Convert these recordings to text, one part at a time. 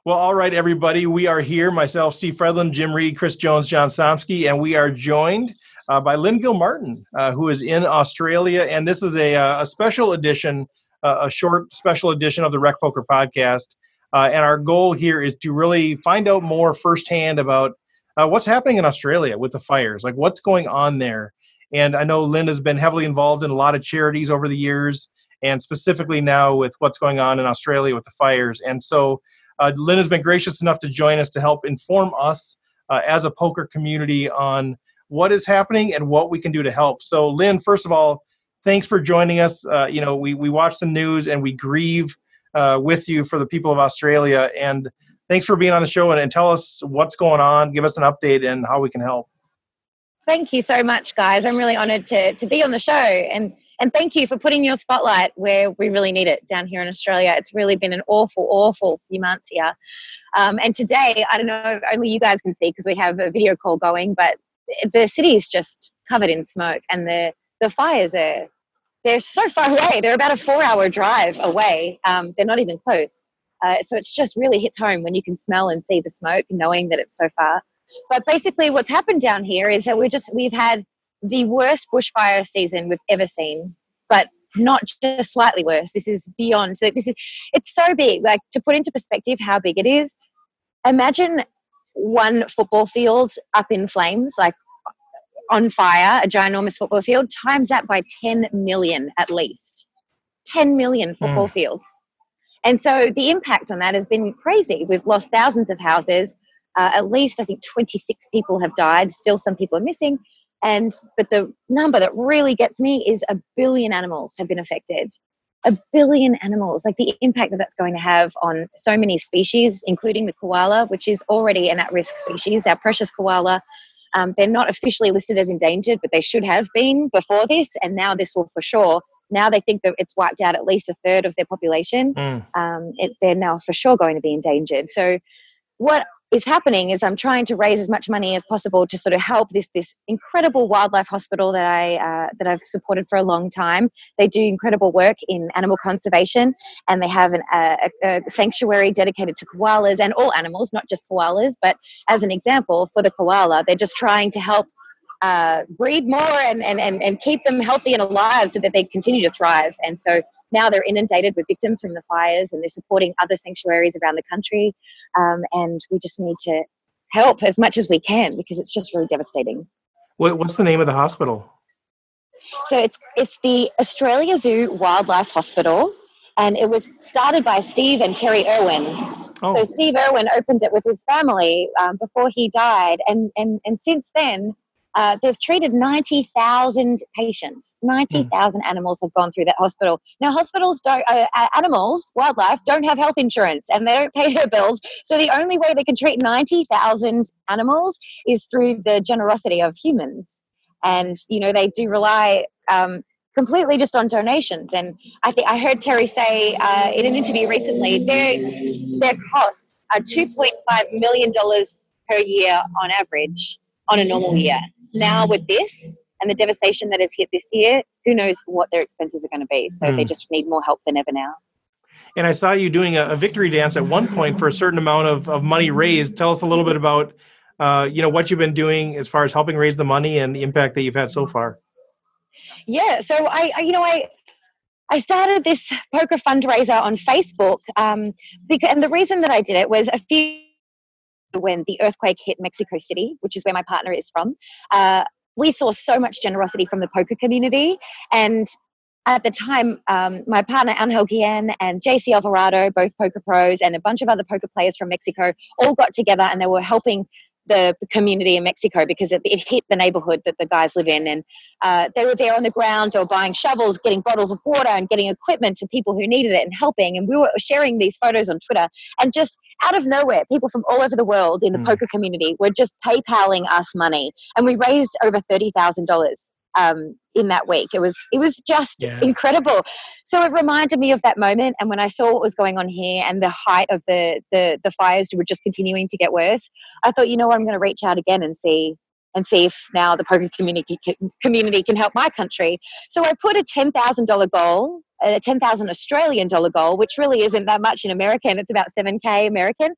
Well, all right, everybody. We are here, myself, Steve Fredlin, Jim Reed, Chris Jones, John Somsky, and we are joined by Lynn Gilmartin, who is in Australia. And this is a special edition, a short special edition of the Rec Poker Podcast. And our goal here is to really find out more firsthand about what's happening in Australia with the fires, like what's going on there. And I know Lynn has been heavily involved in a lot of charities over the years, and specifically now with what's going on in Australia with the fires. And so Lynn has been gracious enough to join us to help inform us as a poker community on what is happening and what we can do to help. So, Lynn, first of all, thanks for joining us. We watch the news and we grieve with you for the people of Australia. And thanks for being on the show and tell us what's going on. Give us an update and how we can help. Thank you so much, guys. I'm really honored to be on the show. And thank you for putting your spotlight where we really need it down here in Australia. It's really been an awful few months here. And today, I don't know if only you guys can see because we have a video call going, but the city is just covered in smoke and the fires they're so far away. They're about a 4-hour drive away. They're not even close. So it's just really hits home when you can smell and see the smoke, knowing that it's so far. But basically what's happened down here is that we've had the worst bushfire season we've ever seen, but not just slightly worse. This is beyond. It's so big. Like, to put into perspective how big it is, imagine one football field up in flames, like on fire, a ginormous football field, times that by 10 million at least. 10 million football fields. And so the impact on that has been crazy. We've lost thousands of houses. At least, I think, 26 people have died. Still, some people are missing. But the number that really gets me is 1 billion animals have been affected. 1 billion animals, like the impact that's going to have on so many species, including the koala, which is already an at-risk species, our precious koala. They're not officially listed as endangered, but they should have been before this. And now this will for sure. Now they think that it's wiped out at least a third of their population. They're now for sure going to be endangered. So what is happening is I'm trying to raise as much money as possible to sort of help this incredible wildlife hospital that I've supported for a long time. They do incredible work in animal conservation, and they have a sanctuary dedicated to koalas and all animals, not just koalas. But as an example, for the koala, they're just trying to help breed more and keep them healthy and alive so that they continue to thrive. And so now they're inundated with victims from the fires, and they're supporting other sanctuaries around the country. And we just need to help as much as we can because it's just really devastating. What's the name of the hospital? So it's the Australia Zoo Wildlife Hospital, and it was started by Steve and Terry Irwin. Oh. So Steve Irwin opened it with his family before he died, and since then, they've treated 90,000 patients. 90,000 animals have gone through that hospital. Now, hospitals wildlife, don't have health insurance and they don't pay their bills. So the only way they can treat 90,000 animals is through the generosity of humans. And, they do rely completely just on donations. And I heard Terry say in an interview recently, their costs are $2.5 million per year on average on a normal year. Now with this and the devastation that has hit this year, who knows what their expenses are going to be. So they just need more help than ever now. And I saw you doing a victory dance at one point for a certain amount of money raised. Tell us a little bit about, what you've been doing as far as helping raise the money and the impact that you've had so far. Yeah. So I started this poker fundraiser on Facebook and the reason that I did it was when the earthquake hit Mexico City, which is where my partner is from, we saw so much generosity from the poker community. And at the time, my partner Angel Guillen and JC Alvarado, both poker pros, and a bunch of other poker players from Mexico all got together and they were helping the community in Mexico because it hit the neighborhood that the guys live in. And they were there on the ground. They were buying shovels, getting bottles of water and getting equipment to people who needed it and helping. And we were sharing these photos on Twitter. And just out of nowhere, people from all over the world in the poker community were just PayPaling us money. And we raised over $30,000 in that week. It was just incredible. So it reminded me of that moment. And when I saw what was going on here and the height of the fires were just continuing to get worse, I thought, I'm going to reach out again and see if now the poker community can help my country. So I put a $10,000 goal a 10,000 Australian dollar goal, which really isn't that much in American. It's about 7K American.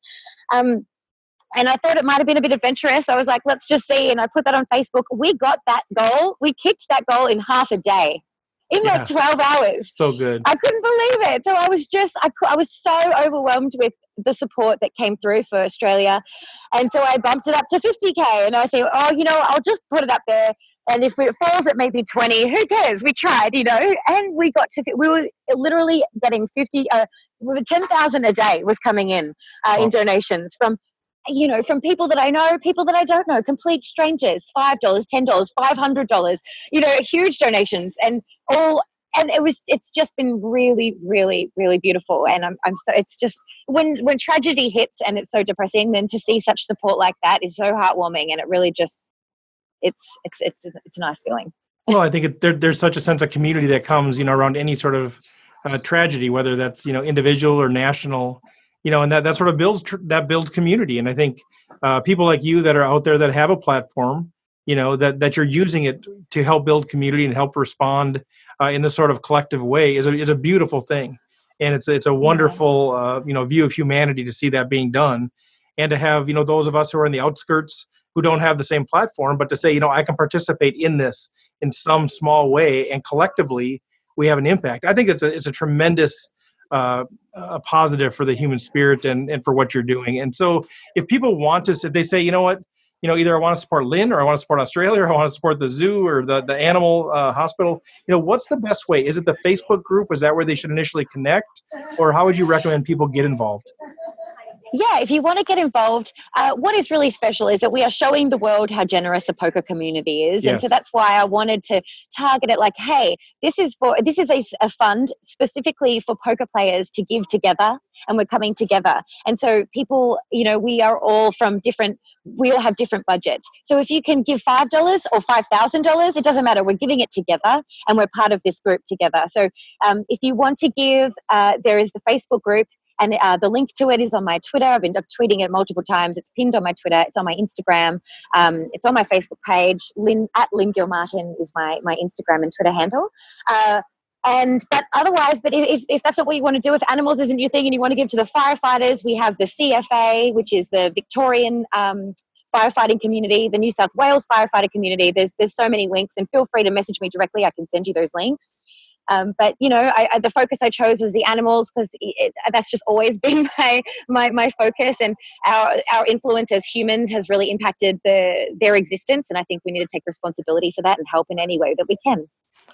And I thought it might have been a bit adventurous. I was like, let's just see. And I put that on Facebook. We got that goal. We kicked that goal in half a day, in like 12 hours. So good. I couldn't believe it. So I was just, I was so overwhelmed with the support that came through for Australia. And so I bumped it up to 50K. And I think, oh, I'll just put it up there. And if it falls at maybe 20, who cares? We tried, and we were literally getting 10,000 a day was coming in donations from people that I know, people that I don't know, complete strangers, $5, $10, $500, huge donations it's just been really, really, really beautiful. And I'm so, it's just when tragedy hits and it's so depressing, then to see such support like that is so heartwarming. And it really just, it's a nice feeling. Well, I think there's such a sense of community that comes, around any sort of tragedy, whether that's, individual or national, and that sort of builds community. And I think people like you that are out there that have a platform, that you're using it to help build community and help respond in this sort of collective way is a beautiful thing. And it's a wonderful, view of humanity to see that being done, and to have, those of us who are in the outskirts who don't have the same platform, but to say, I can participate in this in some small way, and collectively we have an impact. I think it's a tremendous a positive for the human spirit and for what you're doing. And so if people want to, if they say, either I want to support Lynn, or I want to support Australia, or I want to support the zoo or the animal hospital, what's the best way? Is it the Facebook group? Is that where they should initially connect? Or how would you recommend people get involved? Yeah, if you want to get involved, what is really special is that we are showing the world how generous the poker community is. Yes. And so that's why I wanted to target it like, hey, this is a fund specifically for poker players to give together, and we're coming together. And so people, we are all we all have different budgets. So if you can give $5 or $5,000, it doesn't matter. We're giving it together, and we're part of this group together. So if you want to give, there is the Facebook group. And the link to it is on my Twitter. I've been tweeting it multiple times. It's pinned on my Twitter. It's on my Instagram. It's on my Facebook page. Lynn Gilmartin is my Instagram and Twitter handle. But if that's not what you want to do, if animals isn't your thing and you want to give to the firefighters, we have the CFA, which is the Victorian firefighting community, the New South Wales firefighter community. There's so many links, and feel free to message me directly. I can send you those links. But the focus I chose was the animals, because that's just always been my focus, and our influence as humans has really impacted their existence. And I think we need to take responsibility for that and help in any way that we can.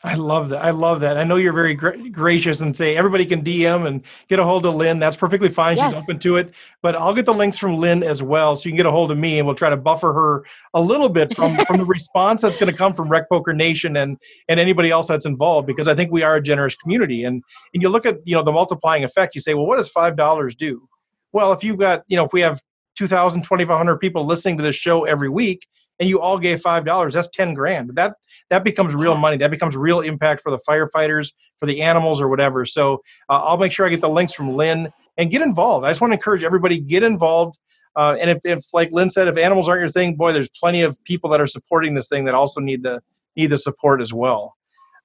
I love that. I know you're very gracious and say everybody can DM and get a hold of Lynn. That's perfectly fine. Yes. She's open to it. But I'll get the links from Lynn as well, so you can get a hold of me, and we'll try to buffer her a little bit from the response that's going to come from Rec Poker Nation and anybody else that's involved, because I think we are a generous community. And you look at the multiplying effect. You say, well, what does $5 do? Well, if you've got if we have 2,000, 2,500 people listening to this show every week, and you all gave $5, that's $10,000. That becomes real money. That becomes real impact for the firefighters, for the animals, or whatever. So I'll make sure I get the links from Lynn, and get involved. I just want to encourage everybody, get involved. And if like Lynn said, if animals aren't your thing, boy, there's plenty of people that are supporting this thing that also need the support as well.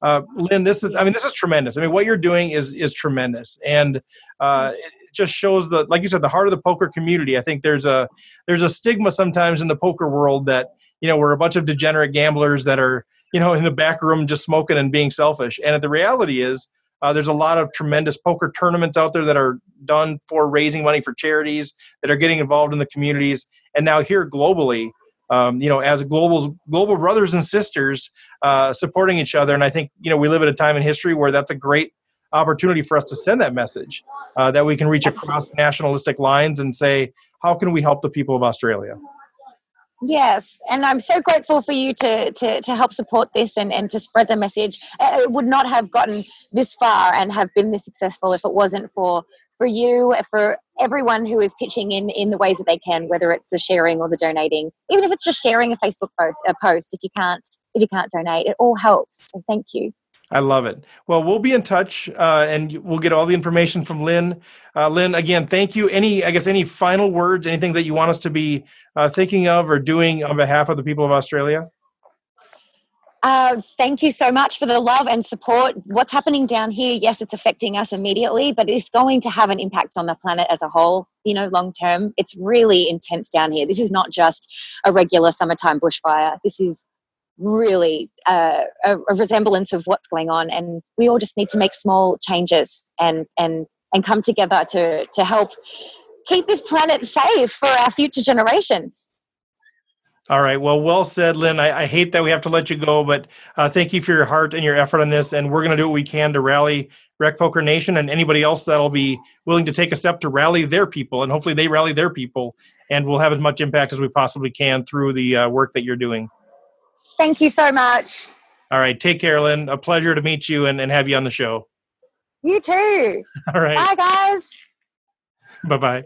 Lynn, this is tremendous. I mean, what you're doing is tremendous. And it just shows like you said, the heart of the poker community. I think there's a stigma sometimes in the poker world that, we're a bunch of degenerate gamblers that are, in the back room just smoking and being selfish. And the reality is there's a lot of tremendous poker tournaments out there that are done for raising money for charities, that are getting involved in the communities. And now here globally, as global brothers and sisters supporting each other. And I think, we live at a time in history where that's a great opportunity for us to send that message, that we can reach across nationalistic lines and say, how can we help the people of Australia? Yes, and I'm so grateful for you to help support this and to spread the message. It would not have gotten this far and have been this successful if it wasn't for you, for everyone who is pitching in the ways that they can, whether it's the sharing or the donating. Even if it's just sharing a Facebook post, if you can't donate, it all helps. So thank you. I love it. Well, we'll be in touch, and we'll get all the information from Lynn. Lynn, again, thank you. Any final words, anything that you want us to be thinking of or doing on behalf of the people of Australia? Thank you so much for the love and support. What's happening down here, yes, it's affecting us immediately, but it's going to have an impact on the planet as a whole, long term. It's really intense down here. This is not just a regular summertime bushfire. This is really a resemblance of what's going on, and we all just need to make small changes and come together to help keep this planet safe for our future generations. All right. Well said, Lynn. I hate that we have to let you go, but thank you for your heart and your effort on this. And we're going to do what we can to rally Rec Poker Nation and anybody else that'll be willing to take a step to rally their people. And hopefully they rally their people, and we'll have as much impact as we possibly can through the work that you're doing. Thank you so much. All right. Take care, Lynn. A pleasure to meet you and have you on the show. You too. All right. Bye, guys. Bye-bye.